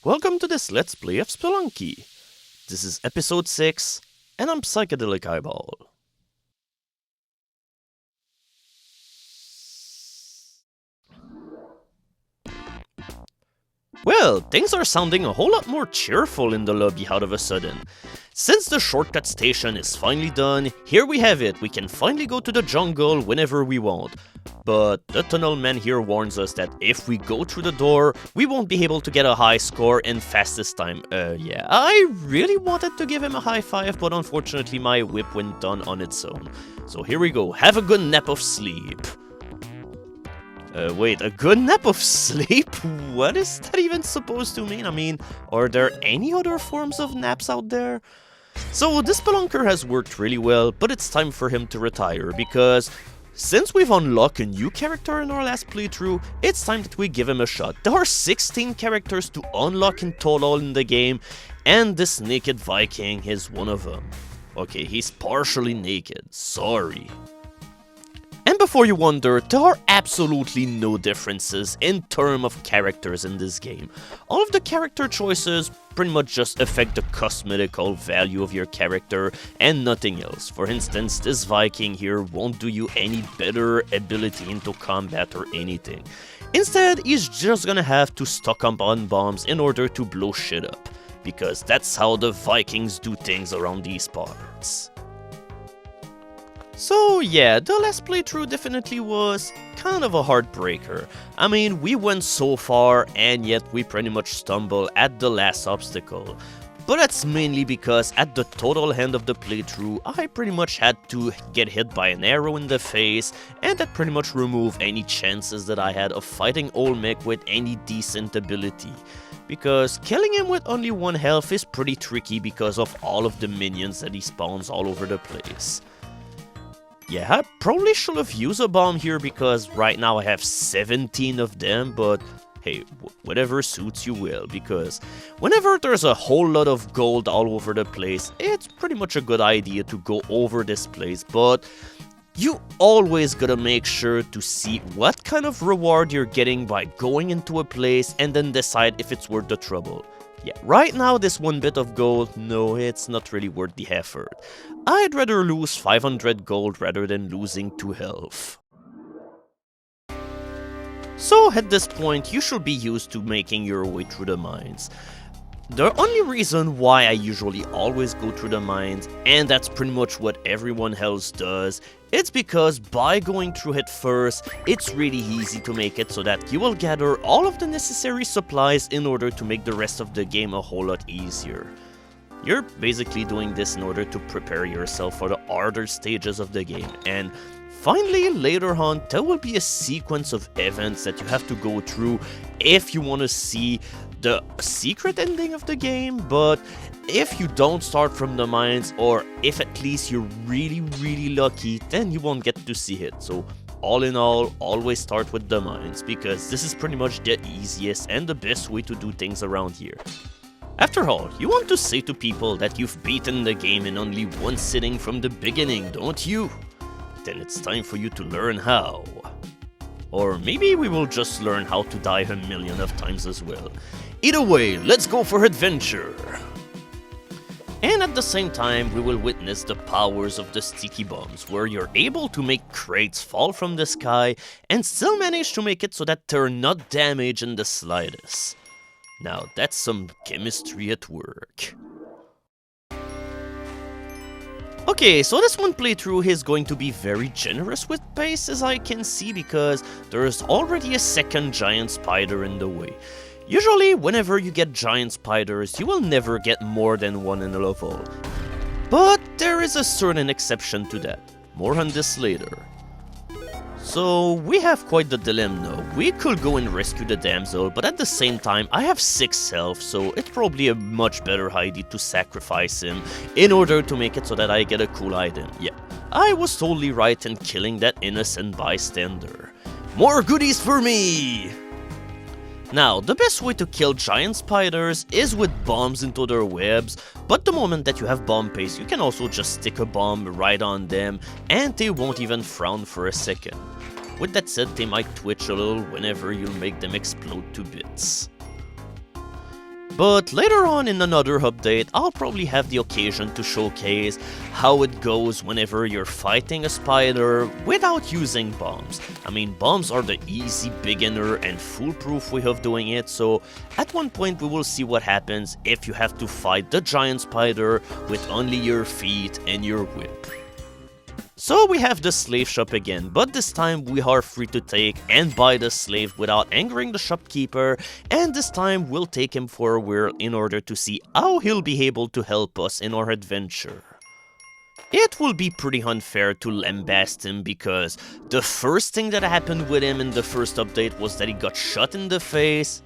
Welcome to this Let's Play of Spelunky. This is episode 6, and I'm Psychedelic Eyeball. Well, things are sounding a whole lot more cheerful in the lobby all of a sudden. Since the shortcut station is finally done, here we have it, we can finally go to the jungle whenever we want. But the tunnel man here warns us that if we go through the door, we won't be able to get a high score in fastest time. Yeah, I really wanted to give him a high five, but unfortunately my whip went down on its own. So here we go, have a good nap of sleep. Wait, a good nap of sleep? What is that even supposed to mean? I mean, are there any other forms of naps out there? So this spelunker has worked really well, but it's time for him to retire, because since we've unlocked a new character in our last playthrough, it's time that we give him a shot. There are 16 characters to unlock in total in the game, and this naked Viking is one of them. Okay, he's partially naked, sorry. And before you wonder, there are absolutely no differences in terms of characters in this game. All of the character choices pretty much just affect the cosmetical value of your character and nothing else. For instance, this Viking here won't do you any better ability into combat or anything. Instead, he's just gonna have to stock up on bombs in order to blow shit up, because that's how the Vikings do things around these parts. So yeah, the last playthrough definitely was kind of a heartbreaker. I mean, we went so far and yet we pretty much stumbled at the last obstacle. But that's mainly because at the total end of the playthrough, I pretty much had to get hit by an arrow in the face, and that pretty much removed any chances that I had of fighting Olmec with any decent ability. Because killing him with only 1 health is pretty tricky because of all of the minions that he spawns all over the place. Yeah, I probably should have used a bomb here because right now I have 17 of them, but hey, whatever suits you will, because whenever there's a whole lot of gold all over the place, it's pretty much a good idea to go over this place, but you always gotta make sure to see what kind of reward you're getting by going into a place and then decide if it's worth the trouble. Yeah, right now this 1 bit of gold, no, it's not really worth the effort. I'd rather lose 500 gold rather than losing 2 health. So at this point, you should be used to making your way through the mines. The only reason why I usually always go through the mines, and that's pretty much what everyone else does, it's because by going through it first, it's really easy to make it so that you will gather all of the necessary supplies in order to make the rest of the game a whole lot easier. You're basically doing this in order to prepare yourself for the harder stages of the game, and finally, later on, there will be a sequence of events that you have to go through if you want to see the secret ending of the game, but if you don't start from the mines, or if at least you're really lucky, then you won't get to see it. So all in all, always start with the mines, because this is pretty much the easiest and the best way to do things around here. After all, you want to say to people that you've beaten the game in only 1 sitting from the beginning, don't you? Then it's time for you to learn how. Or maybe we will just learn how to die 1,000,000 of times as well. Either way, let's go for adventure! And at the same time, we will witness the powers of the sticky bombs, where you're able to make crates fall from the sky and still manage to make it so that they're not damaged in the slightest. Now that's some chemistry at work. Okay, so this one playthrough is going to be very generous with pace, as I can see, because there's already a second giant spider in the way. Usually, whenever you get giant spiders, you will never get more than 1 in a level. But there is a certain exception to that. More on this later. So, we have quite the dilemma now. We could go and rescue the damsel, but at the same time, I have 6 health, so it's probably a much better idea to sacrifice him in order to make it so that I get a cool item. Yeah, I was totally right in killing that innocent bystander. More goodies for me! Now, the best way to kill giant spiders is with bombs into their webs, but the moment that you have bomb paste, you can also just stick a bomb right on them, and they won't even frown for a second. With that said, they might twitch a little whenever you make them explode to bits. But later on in another update, I'll probably have the occasion to showcase how it goes whenever you're fighting a spider without using bombs. I mean, bombs are the easy, beginner, and foolproof way of doing it, so at one point we will see what happens if you have to fight the giant spider with only your feet and your whip. So we have the slave shop again, but this time we are free to take and buy the slave without angering the shopkeeper, and this time we'll take him for a whirl in order to see how he'll be able to help us in our adventure. It will be pretty unfair to lambast him because the first thing that happened with him in the first update was that he got shot in the face.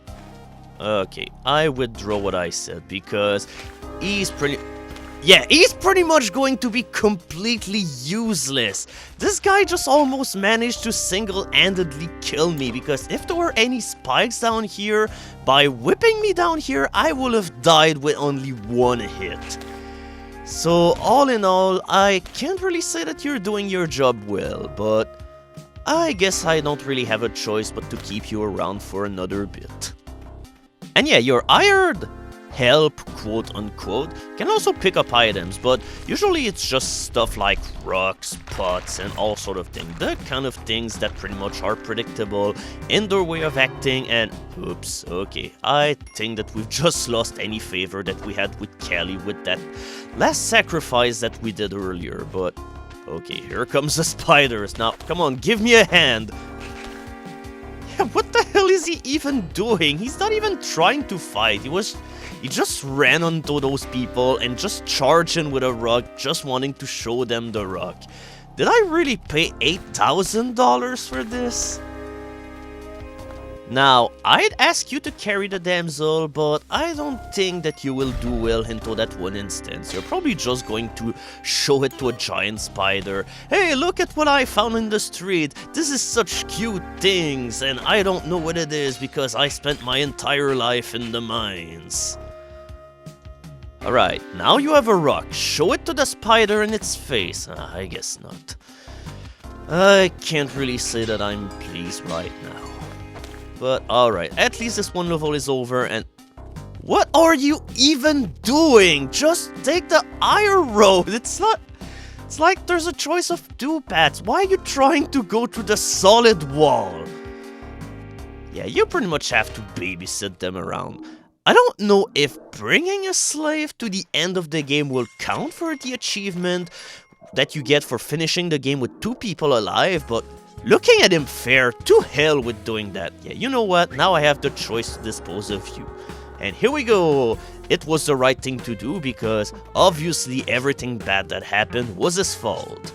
Okay, I withdraw what I said because he's pretty much going to be completely useless. This guy just almost managed to single-handedly kill me because if there were any spikes down here, by whipping me down here, I would have died with only one hit. So all in all, I can't really say that you're doing your job well, but I guess I don't really have a choice but to keep you around for another bit. And yeah, your hired help, quote unquote, can also pick up items, but usually it's just stuff like rocks, pots, and all sort of things. The kind of things that pretty much are predictable in their way of acting, and oops, okay, I think that we've just lost any favor that we had with Callie with that last sacrifice that we did earlier, but okay, here comes the spiders. Now, come on, give me a hand. Yeah, what the hell is he even doing? He's not even trying to fight. He just ran onto those people and just charged in with a rock, just wanting to show them the rock. Did I really pay $8,000 for this? Now, I'd ask you to carry the damsel, but I don't think that you will do well into that one instance. You're probably just going to show it to a giant spider. Hey, look at what I found in the street. This is such cute things, and I don't know what it is because I spent my entire life in the mines. Alright, now you have a rock. Show it to the spider in its face. I guess not. I can't really say that I'm pleased right now. But alright, at least this one level is over and... What are you even doing? Just take the iron road. It's like there's a choice of two paths. Why are you trying to go through the solid wall? Yeah, you pretty much have to babysit them around. I don't know if bringing a slave to the end of the game will count for the achievement that you get for finishing the game with 2 people alive, but looking at him fair, to hell with doing that. Yeah, you know what? Now I have the choice to dispose of you. And here we go. It was the right thing to do because obviously everything bad that happened was his fault.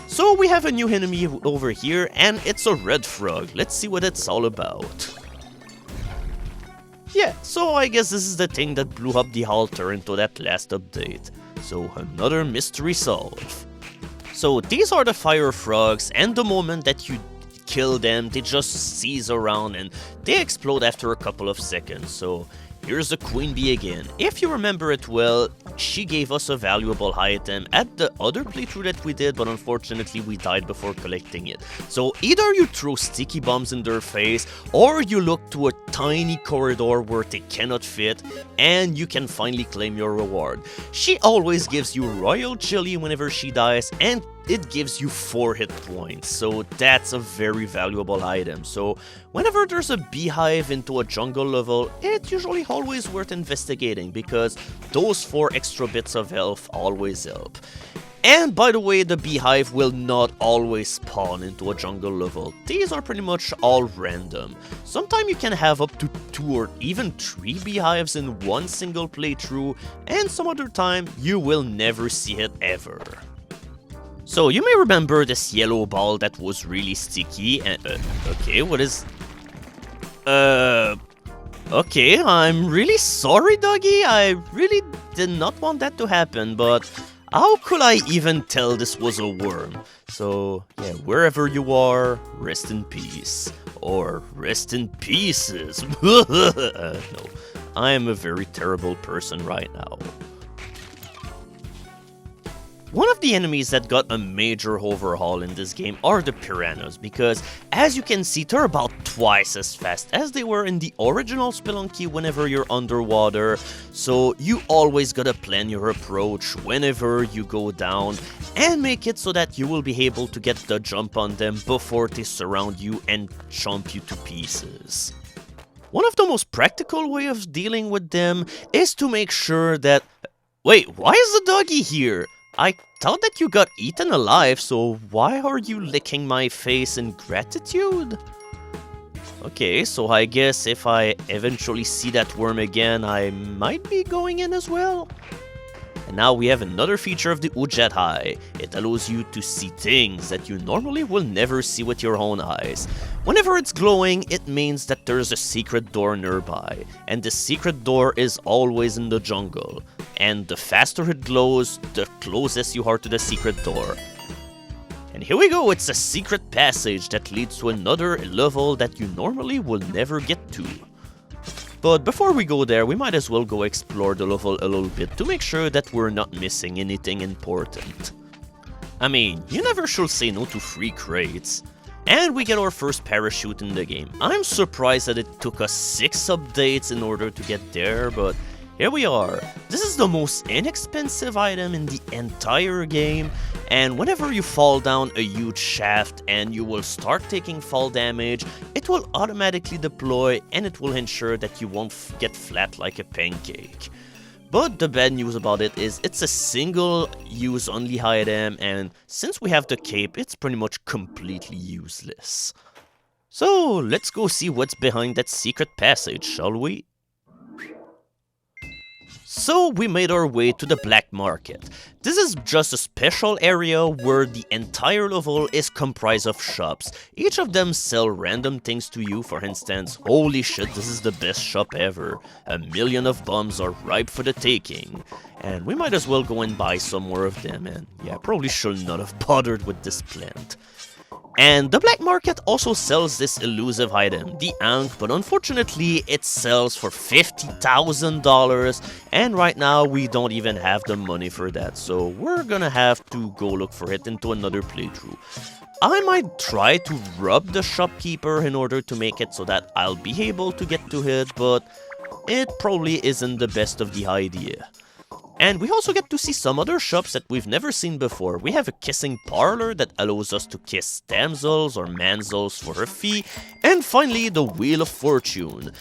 So we have a new enemy over here and it's a red frog. Let's see what it's all about. Yeah, so I guess this is the thing that blew up the altar into that last update. So another mystery solved. So these are the fire frogs, and the moment that you kill them, they just seize around and they explode after a couple of seconds. So here's the queen bee again. If you remember it well, she gave us a valuable item at the other playthrough that we did, but unfortunately we died before collecting it. So either you throw sticky bombs in their face, or you look to a tiny corridor where they cannot fit, and you can finally claim your reward. She always gives you royal chili whenever she dies, and it gives you 4 hit points, so that's a very valuable item. So whenever there's a beehive into a jungle level, it's usually always worth investigating because those 4 extra bits of health always help. And by the way, the beehive will not always spawn into a jungle level. These are pretty much all random. Sometimes you can have up to 2 or even 3 beehives in one single playthrough, and some other time you will never see it ever. So you may remember this yellow ball that was really sticky and okay, what is... Okay, I'm really sorry, doggy. I really did not want that to happen, but how could I even tell this was a worm? So, yeah, wherever you are, rest in peace. Or rest in pieces. No, I am a very terrible person right now. One of the enemies that got a major overhaul in this game are the piranhas, because as you can see, they're about twice as fast as they were in the original Spelunky whenever you're underwater, so you always gotta plan your approach whenever you go down, and make it so that you will be able to get the jump on them before they surround you and chomp you to pieces. One of the most practical way of dealing with them is to make sure that... Wait, why is the doggy here? I thought that you got eaten alive, so why are you licking my face in gratitude? Okay, so I guess if I eventually see that worm again, I might be going in as well. And now we have another feature of the Ujet Eye. It allows you to see things that you normally will never see with your own eyes. Whenever it's glowing, it means that there's a secret door nearby, and the secret door is always in the jungle. And the faster it glows, the closest you are to the secret door. And here we go, it's a secret passage that leads to another level that you normally will never get to. But before we go there, we might as well go explore the level a little bit to make sure that we're not missing anything important. I mean, you never should say no to free crates. And we get our first parachute in the game. I'm surprised that it took us 6 updates in order to get there, but here we are. This is the most inexpensive item in the entire game, and whenever you fall down a huge shaft and you will start taking fall damage, it will automatically deploy and it will ensure that you won't get flat like a pancake. But the bad news about it is it's a single use only item, and since we have the cape, it's pretty much completely useless. So let's go see what's behind that secret passage, shall we? So we made our way to the black market. This is just a special area where the entire level is comprised of shops. Each of them sell random things to you. For instance, holy shit, this is the best shop ever. 1,000,000 of bombs are ripe for the taking. And we might as well go and buy some more of them, and yeah, probably should not have bothered with this plant. And the black market also sells this elusive item, the Ankh, but unfortunately it sells for $50,000, and right now we don't even have the money for that, so we're gonna have to go look for it into another playthrough. I might try to rob the shopkeeper in order to make it so that I'll be able to get to it, but it probably isn't the best of the idea. And we also get to see some other shops that we've never seen before. We have a kissing parlor that allows us to kiss damsels or manzels for a fee. And finally, the Wheel of Fortune.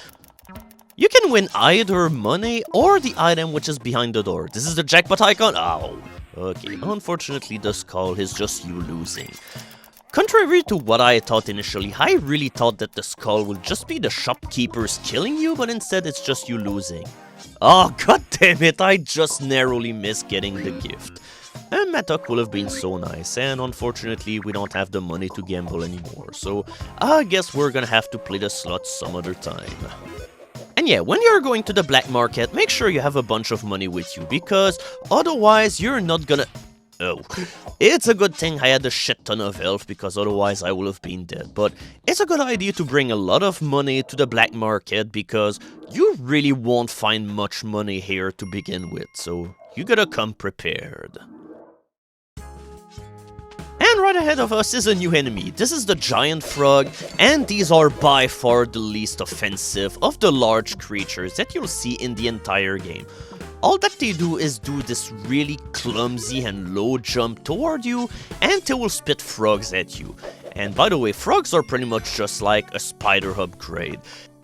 You can win either money or the item which is behind the door. This is the jackpot icon. Ow. Okay, unfortunately the skull is just you losing. Contrary to what I thought initially, I really thought that the skull would just be the shopkeepers killing you, but instead it's just you losing. Oh, god damn it, I just narrowly missed getting the gift. And Matok would have been so nice, and unfortunately we don't have the money to gamble anymore, so I guess we're gonna have to play the slots some other time. And yeah, when you're going to the black market, make sure you have a bunch of money with you, because otherwise you're not gonna... Oh, it's a good thing I had a shit ton of health, because otherwise I would have been dead. But it's a good idea to bring a lot of money to the black market, because you really won't find much money here to begin with, so you gotta come prepared. And right ahead of us is a new enemy. This is the giant frog, and these are by far the least offensive of the large creatures that you'll see in the entire game. All that they do is do this really clumsy and low jump toward you, and they will spit frogs at you. And by the way, frogs are pretty much just like a spider upgrade.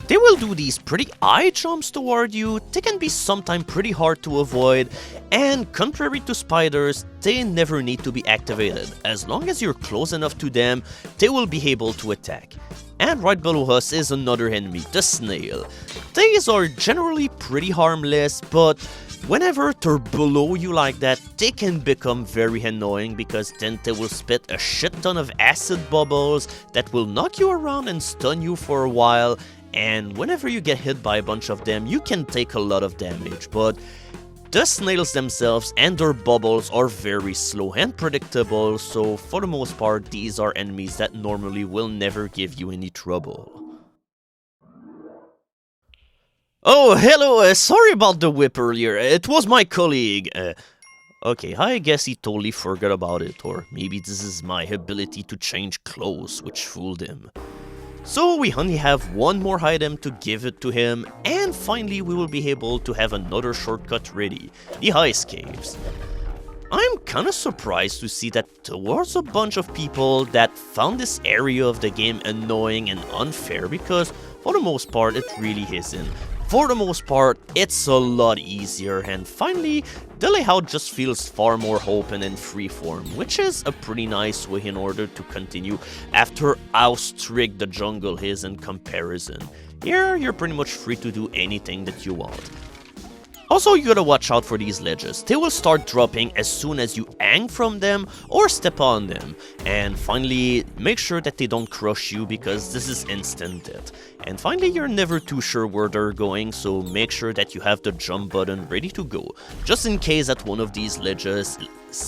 They will do these pretty high jumps toward you, they can be sometimes pretty hard to avoid, and contrary to spiders, they never need to be activated. As long as you're close enough to them, they will be able to attack. And right below us is another enemy, the snail. These are generally pretty harmless, but whenever they're below you like that, they can become very annoying, because then they will spit a shit ton of acid bubbles that will knock you around and stun you for a while, and whenever you get hit by a bunch of them, you can take a lot of damage, but the snails themselves and their bubbles are very slow and predictable, so for the most part, these are enemies that normally will never give you any trouble. Oh, hello, sorry about the whip earlier, it was my colleague. Okay, I guess he totally forgot about it, or maybe this is my ability to change clothes which fooled him. So we only have one more item to give it to him, and finally we will be able to have another shortcut ready, the ice caves. I'm kinda surprised to see that there was a bunch of people that found this area of the game annoying and unfair, because for the most part it really isn't. For the most part, it's a lot easier, and finally, the layout just feels far more open and freeform, which is a pretty nice way in order to continue after how strict the jungle is in comparison. Here, you're pretty much free to do anything that you want. Also, you gotta watch out for these ledges. They will start dropping as soon as you hang from them or step on them. And finally, make sure that they don't crush you, because this is instant death. And finally, you're never too sure where they're going, so make sure that you have the jump button ready to go, just in case that one of these ledges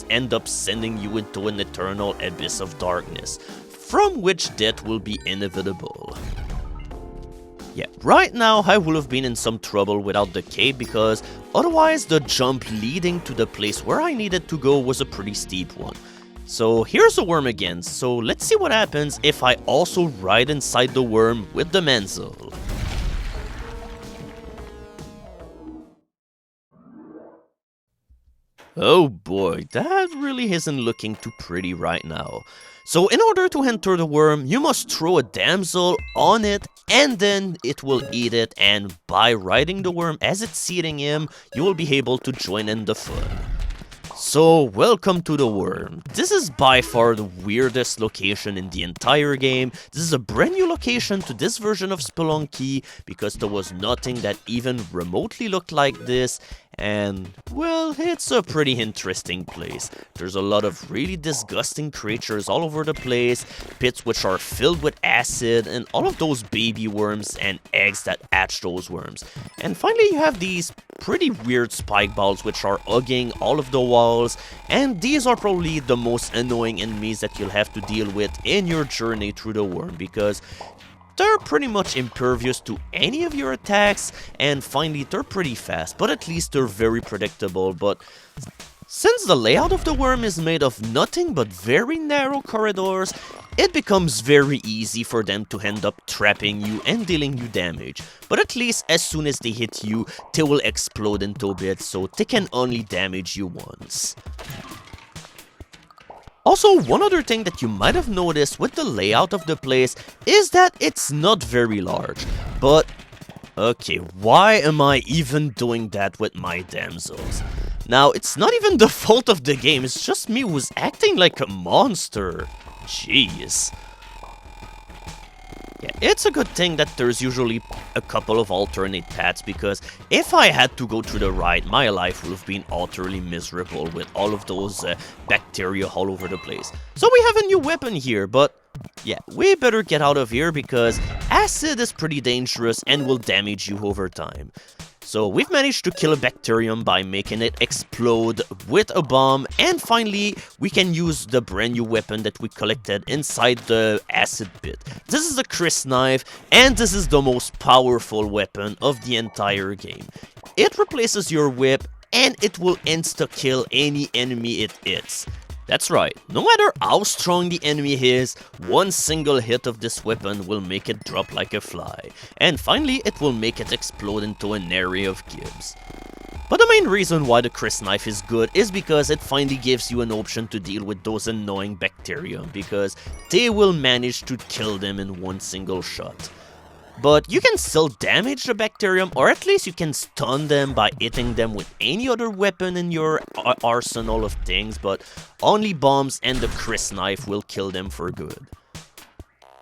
end up sending you into an eternal abyss of darkness, from which death will be inevitable. Yeah, right now I would have been in some trouble without the cave, because otherwise the jump leading to the place where I needed to go was a pretty steep one. So here's the worm again, so let's see what happens if I also ride inside the worm with the manzel. Oh boy, that really isn't looking too pretty right now. So in order to enter the worm, you must throw a damsel on it, and then it will eat it, and by riding the worm as it's eating him, you will be able to join in the fun. So, welcome to the worm. This is by far the weirdest location in the entire game. This is a brand new location to this version of Spelunky, because there was nothing that even remotely looked like this. And, well, it's a pretty interesting place. There's a lot of really disgusting creatures all over the place, pits which are filled with acid, and all of those baby worms and eggs that hatch those worms. And finally, you have these pretty weird spike balls which are hugging all of the walls, and these are probably the most annoying enemies that you'll have to deal with in your journey through the worm, because they're pretty much impervious to any of your attacks, and finally they're pretty fast, but at least they're very predictable. But since the layout of the worm is made of nothing but very narrow corridors, it becomes very easy for them to end up trapping you and dealing you damage. But at least as soon as they hit you, they will explode into bits, so they can only damage you once. Also, one other thing that you might have noticed with the layout of the place is that it's not very large. But, okay, why am I even doing that with my damsels? Now, it's not even the fault of the game, it's just me who's acting like a monster. Jeez. Yeah, it's a good thing that there's usually a couple of alternate paths, because if I had to go through the right, my life would have been utterly miserable with all of those bacteria all over the place. So we have a new weapon here, but yeah, we better get out of here, because acid is pretty dangerous and will damage you over time. So we've managed to kill a bacterium by making it explode with a bomb, and finally we can use the brand new weapon that we collected inside the acid pit. This is the Chris knife, and this is the most powerful weapon of the entire game. It replaces your whip, and it will insta-kill any enemy it hits. That's right, no matter how strong the enemy is, one single hit of this weapon will make it drop like a fly. And finally, it will make it explode into an array of gibbs. But the main reason why the Chris knife is good is because it finally gives you an option to deal with those annoying bacteria, because they will manage to kill them in one single shot. But you can still damage the bacterium, or at least you can stun them by hitting them with any other weapon in your arsenal of things, but only bombs and the Chris knife will kill them for good.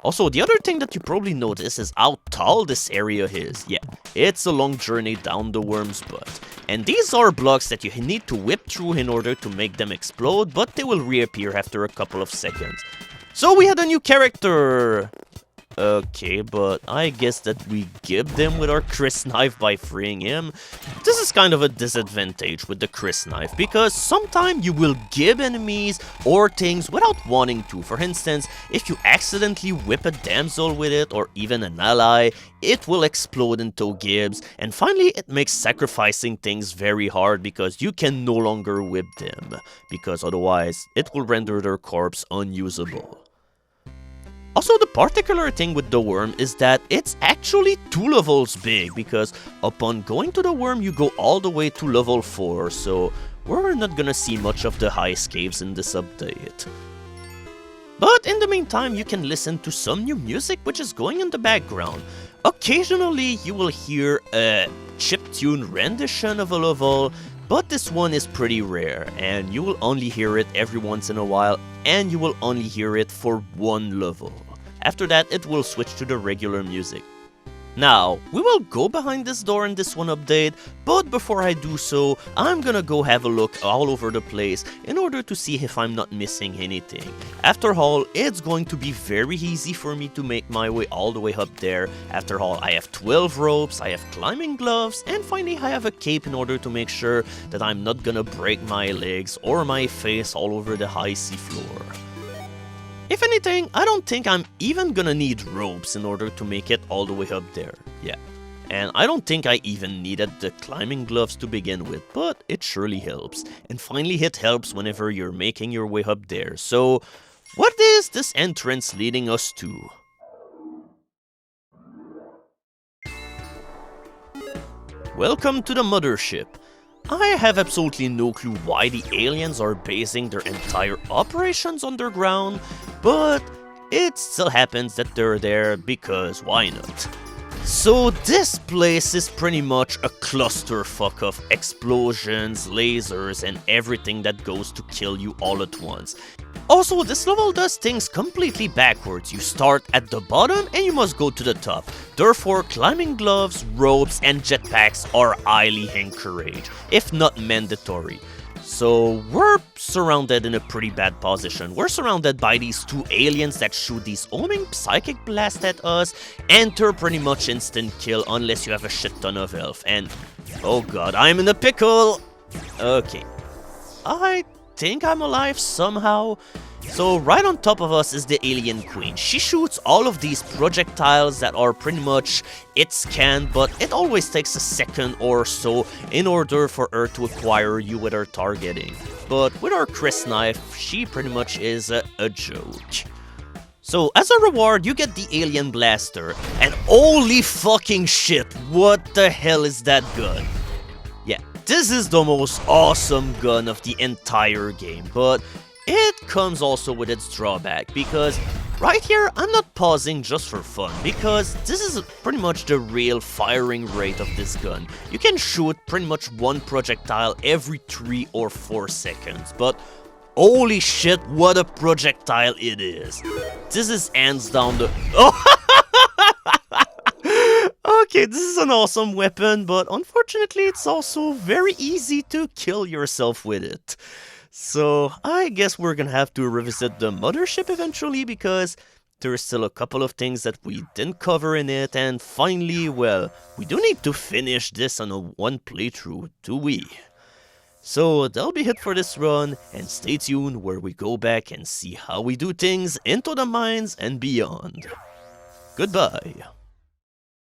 Also, the other thing that you probably notice is how tall this area is. Yeah, it's a long journey down the worm's butt. And these are blocks that you need to whip through in order to make them explode, but they will reappear after a couple of seconds. So we had a new character! Okay, but I guess that we give them with our Chris knife by freeing him. This is kind of a disadvantage with the Chris knife, because sometimes you will give enemies or things without wanting to. For instance, if you accidentally whip a damsel with it, or even an ally, it will explode into gibs, and finally it makes sacrificing things very hard because you can no longer whip them, because otherwise it will render their corpse unusable. Also, the particular thing with the worm is that it's actually 2 levels big, because upon going to the worm you go all the way to level 4, so we're not gonna see much of the ice caves in this update. But in the meantime, you can listen to some new music which is going in the background. Occasionally you will hear a chiptune rendition of a level, but this one is pretty rare, and you will only hear it every once in a while, and you will only hear it for 1 level. After that, it will switch to the regular music. Now, we will go behind this door in this one update, but before I do so, I'm gonna go have a look all over the place in order to see if I'm not missing anything. After all, it's going to be very easy for me to make my way all the way up there. After all, I have 12 ropes, I have climbing gloves, and finally I have a cape in order to make sure that I'm not gonna break my legs or my face all over the icy floor. If anything, I don't think I'm even gonna need ropes in order to make it all the way up there, yeah. And I don't think I even needed the climbing gloves to begin with, but it surely helps. And finally it helps whenever you're making your way up there. So, what is this entrance leading us to? Welcome to the mothership. I have absolutely no clue why the aliens are basing their entire operations underground, but it still happens that they're there because why not? So this place is pretty much a clusterfuck of explosions, lasers, and everything that goes to kill you all at once. Also, this level does things completely backwards. You start at the bottom and you must go to the top. Therefore, climbing gloves, ropes, and jetpacks are highly encouraged, if not mandatory. So we're surrounded in a pretty bad position. We're surrounded by these 2 aliens that shoot these homing psychic blasts at us, and they're pretty much instant kill unless you have a shit ton of health. And oh god, I'm in a pickle! Okay. I think I'm alive somehow. So right on top of us is the alien queen. She shoots all of these projectiles that are pretty much its can, but it always takes a second or so in order for her to acquire you with her targeting. But with our Chris knife, she pretty much is a joke. So as a reward, you get the alien blaster, and holy fucking shit, what the hell is that gun? Yeah, this is the most awesome gun of the entire game, but it comes also with its drawback, because right here I'm not pausing just for fun, because this is pretty much the real firing rate of this gun. You can shoot pretty much 1 projectile every 3 or 4 seconds, but holy shit, what a projectile it is. This is hands down the... Oh! Okay, this is an awesome weapon, but unfortunately it's also very easy to kill yourself with it. So I guess we're gonna have to revisit the mothership eventually, because there's still a couple of things that we didn't cover in it, and finally, well, we do need to finish this on a 1 playthrough, do we? So that'll be it for this run, and stay tuned where we go back and see how we do things into the mines and beyond. Goodbye.